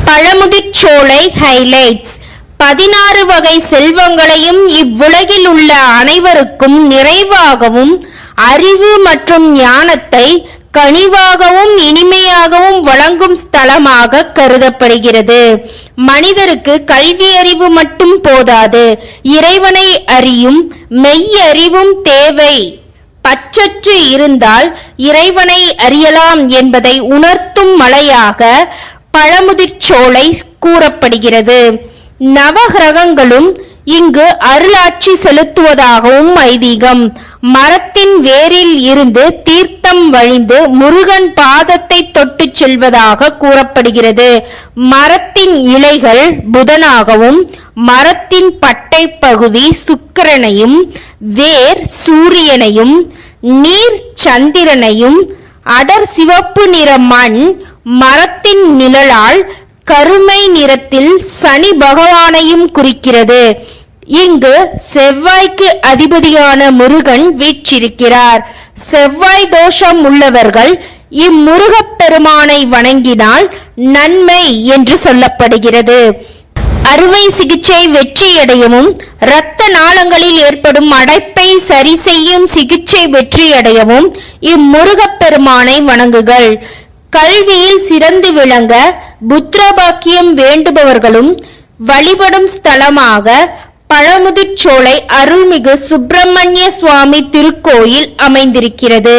Pazhamudircholai highlights 16 வகை செல்வங்களையும் இவ்வுலகில் உள்ள அனைவருக்கும் நிறைவாகவும் அறிவு மற்றும் ஞானத்தை கனிவாகவும் இனிமையாகவும் வழங்கும் ஸ்தலமாக கருதப்படுகிறது. மனிதருக்கு கல்வி அறிவு மட்டும் போதாது, இறைவனை அறியும் மெய்யறிவும் தேவை. பற்றற்று இருந்தால் இறைவனை அறியலாம் என்பதை உணர்த்தும் மலையாக பழமுதிர்ச்சோலை கூறப்படுகிறது. நவகிரகங்களும் இங்கு அருளாட்சி செலுத்துவதாகவும் ஐதீகம். மரத்தின் வேரில் இருந்து தீர்த்தம் வழிந்து முருகன் பாதத்தை தொட்டு செல்வதாக கூறப்படுகிறது. மரத்தின் இலைகள் புதனாகவும், மரத்தின் பட்டை பகுதி சுக்கிரனையும், வேர் சூரியனையும், நீர் சந்திரனையும், அடர் சிவப்பு நிற மண் மரத்தின் நிழலால் கருமை நிறத்தில் சனி பகவானையும் குறிக்கிறது. இங்கு செவ்வாய்க்கு அதிபதியான முருகன் வீற்றிருக்கிறார். செவ்வாய் தோஷம் உள்ளவர்கள் இம்முருகப்பெருமானை வணங்கினால் நன்மை என்று சொல்லப்படுகிறது. அறுவை சிகிச்சை வெற்றியடையவும், இரத்த நாளங்களில் ஏற்படும் அடைப்பை சரி செய்யும் சிகிச்சை வெற்றியடையவும் இம்முருகப்பெருமானை வணங்குகள். கல்வியில் சிறந்து விளங்க புத்திரபாக்கியம் வேண்டுபவர்களும் வழிபடும் ஸ்தலமாக பழமுதிர்ச்சோலை அருள்மிகு சுப்பிரமணிய சுவாமி திருக்கோயில் அமைந்திருக்கிறது.